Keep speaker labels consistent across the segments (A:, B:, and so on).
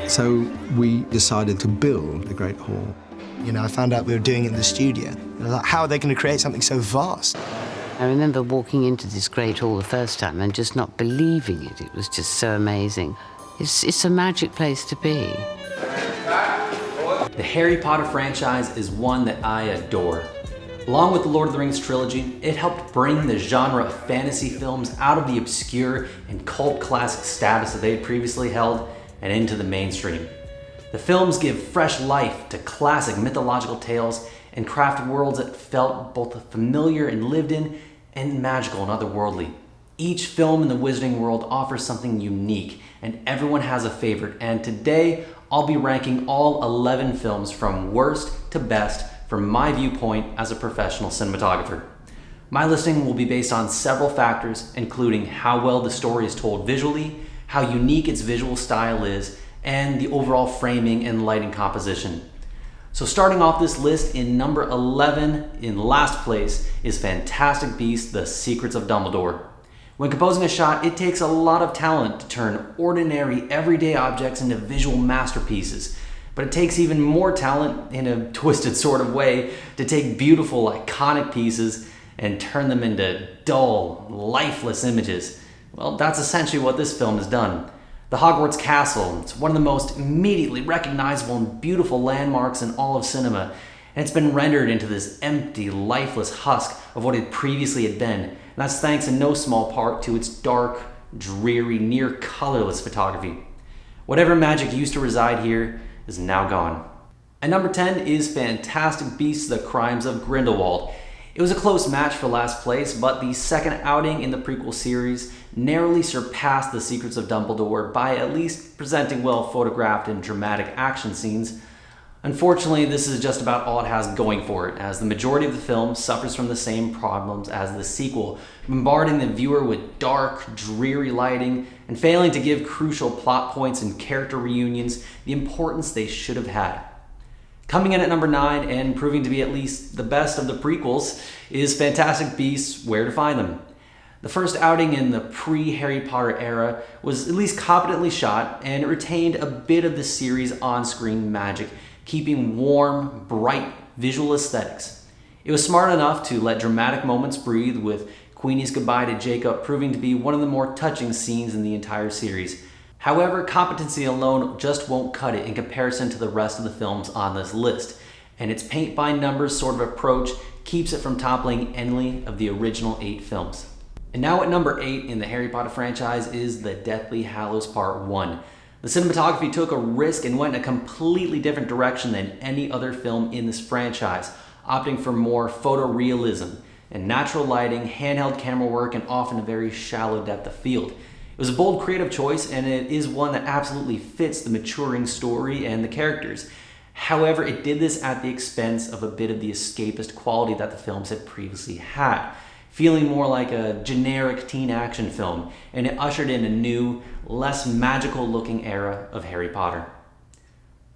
A: So we decided to build the Great Hall.
B: You know, I found out we were doing it in the studio. And I was like, how are they going to create something so vast?
C: I remember walking into this great hall the first time and just not believing it. It was just so amazing. It's a magic place to be.
D: The Harry Potter franchise is one that I adore. Along with the Lord of the Rings trilogy, it helped bring the genre of fantasy films out of the obscure and cult classic status that they had previously held and into the mainstream. The films give fresh life to classic mythological tales and craft worlds that felt both familiar and lived in and magical and otherworldly. Each film in the Wizarding world offers something unique, and everyone has a favorite, and today I'll be ranking all 11 films from worst to best from my viewpoint as a professional cinematographer. My listing will be based on several factors, including how well the story is told visually, how unique its visual style is, and the overall framing and lighting composition. So starting off this list, in number 11, in last place, is Fantastic Beasts: The Secrets of Dumbledore. When composing a shot, it takes a lot of talent to turn ordinary, everyday objects into visual masterpieces. But it takes even more talent, in a twisted sort of way, to take beautiful, iconic pieces and turn them into dull, lifeless images. Well, that's essentially what this film has done. The Hogwarts Castle, it's one of the most immediately recognizable and beautiful landmarks in all of cinema, and it's been rendered into this empty, lifeless husk of what it previously had been, and that's thanks in no small part to its dark, dreary, near colorless photography. Whatever magic used to reside here is now gone. At number 10 is Fantastic Beasts: The Crimes of Grindelwald. It was a close match for last place, but the second outing in the prequel series narrowly surpassed The Secrets of Dumbledore by at least presenting well photographed and dramatic action scenes. Unfortunately, this is just about all it has going for it, as the majority of the film suffers from the same problems as the sequel, bombarding the viewer with dark, dreary lighting and failing to give crucial plot points and character reunions the importance they should have had. Coming in at number 9 and proving to be at least the best of the prequels is Fantastic Beasts: Where to Find Them. The first outing in the pre-Harry Potter era was at least competently shot, and it retained a bit of the series' on-screen magic, keeping warm, bright visual aesthetics. It was smart enough to let dramatic moments breathe, with Queenie's goodbye to Jacob proving to be one of the more touching scenes in the entire series. However, competency alone just won't cut it in comparison to the rest of the films on this list, and its paint-by-numbers sort of approach keeps it from toppling any of the original 8 films. And now at number 8 in the Harry Potter franchise is The Deathly Hallows Part 1. The cinematography took a risk and went in a completely different direction than any other film in this franchise, opting for more photorealism and natural lighting, handheld camera work, and often a very shallow depth of field. It was a bold creative choice, and it is one that absolutely fits the maturing story and the characters. However, it did this at the expense of a bit of the escapist quality that the films had previously had, feeling more like a generic teen action film, and it ushered in a new, less magical looking era of Harry Potter.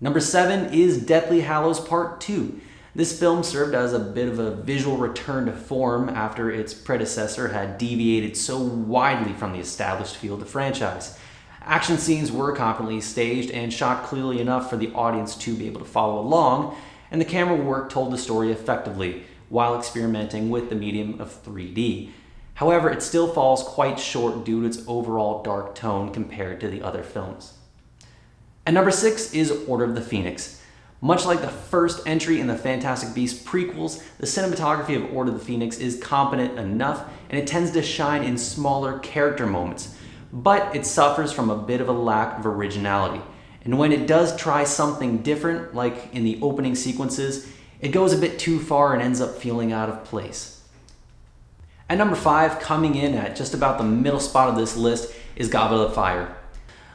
D: Number 7 is Deathly Hallows Part 2. This film served as a bit of a visual return to form after its predecessor had deviated so widely from the established field of the franchise. Action scenes were competently staged and shot clearly enough for the audience to be able to follow along, and the camera work told the story effectively while experimenting with the medium of 3D. However, it still falls quite short due to its overall dark tone compared to the other films. And number 6 is Order of the Phoenix. Much like the first entry in the Fantastic Beasts prequels, the cinematography of Order of the Phoenix is competent enough, and it tends to shine in smaller character moments, but it suffers from a bit of a lack of originality. And when it does try something different, like in the opening sequences, it goes a bit too far and ends up feeling out of place. At number 5, coming in at just about the middle spot of this list, is Goblet of Fire.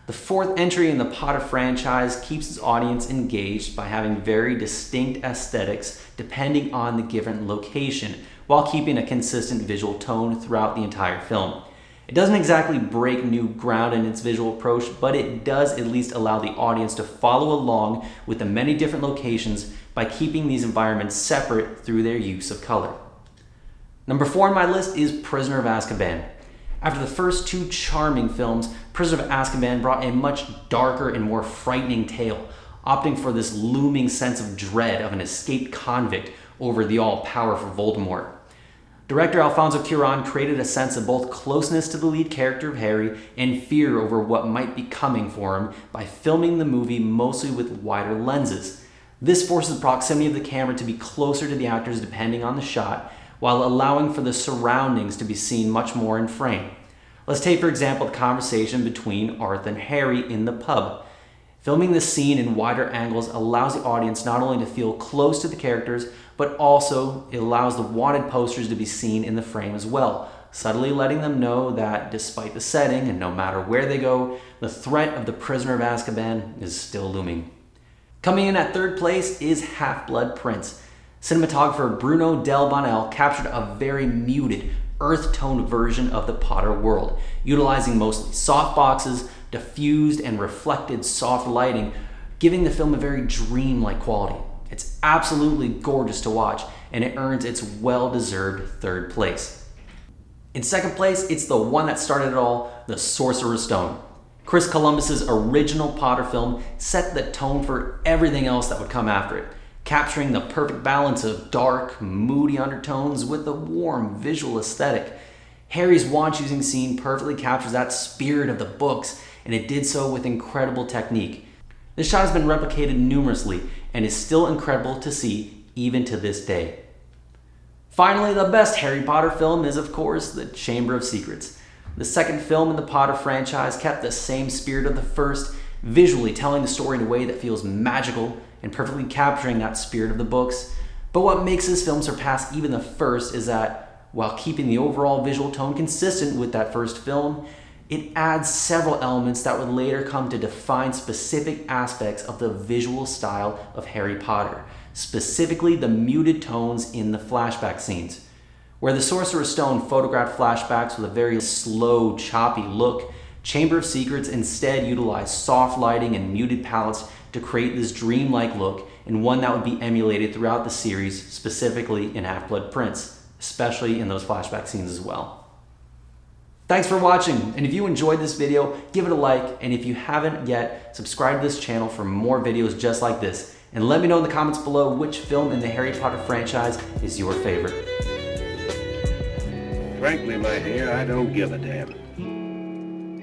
D: The fourth entry in the Potter franchise keeps its audience engaged by having very distinct aesthetics depending on the given location, while keeping a consistent visual tone throughout the entire film. It doesn't exactly break new ground in its visual approach, but it does at least allow the audience to follow along with the many different locations by keeping these environments separate through their use of color. Number 4 on my list is Prisoner of Azkaban. After the first two charming films, Prisoner of Azkaban brought a much darker and more frightening tale, opting for this looming sense of dread of an escaped convict over the all-powerful Voldemort. Director Alfonso Cuarón created a sense of both closeness to the lead character of Harry and fear over what might be coming for him by filming the movie mostly with wider lenses. This forces the proximity of the camera to be closer to the actors depending on the shot, while allowing for the surroundings to be seen much more in frame. Let's take, for example, the conversation between Arthur and Harry in the pub. Filming this scene in wider angles allows the audience not only to feel close to the characters, but also it allows the wanted posters to be seen in the frame as well, subtly letting them know that despite the setting and no matter where they go, the threat of the Prisoner of Azkaban is still looming. Coming in at third place is Half-Blood Prince. Cinematographer Bruno Del Bonel captured a very muted, earth-toned version of the Potter world, utilizing mostly soft boxes, diffused and reflected soft lighting, giving the film a very dreamlike quality. It's absolutely gorgeous to watch, and it earns its well-deserved third place. In second place, it's the one that started it all, the Sorcerer's Stone. Chris Columbus's original Potter film set the tone for everything else that would come after it, capturing the perfect balance of dark, moody undertones with a warm visual aesthetic. Harry's wand-choosing scene perfectly captures that spirit of the books, and it did so with incredible technique. This shot has been replicated numerously and is still incredible to see even to this day. Finally, the best Harry Potter film is, of course, The Chamber of Secrets. The second film in the Potter franchise kept the same spirit of the first, visually telling the story in a way that feels magical and perfectly capturing that spirit of the books. But what makes this film surpass even the first is that, while keeping the overall visual tone consistent with that first film, it adds several elements that would later come to define specific aspects of the visual style of Harry Potter, specifically the muted tones in the flashback scenes. Where the Sorcerer's Stone photographed flashbacks with a very slow, choppy look, Chamber of Secrets instead utilized soft lighting and muted palettes to create this dreamlike look, and one that would be emulated throughout the series, specifically in Half-Blood Prince, especially in those flashback scenes as well. Thanks for watching, and if you enjoyed this video, give it a like, and if you haven't yet, subscribe to this channel for more videos just like this, and let me know in the comments below which film in the Harry Potter franchise is your favorite.
E: Frankly, my dear, I don't give a damn.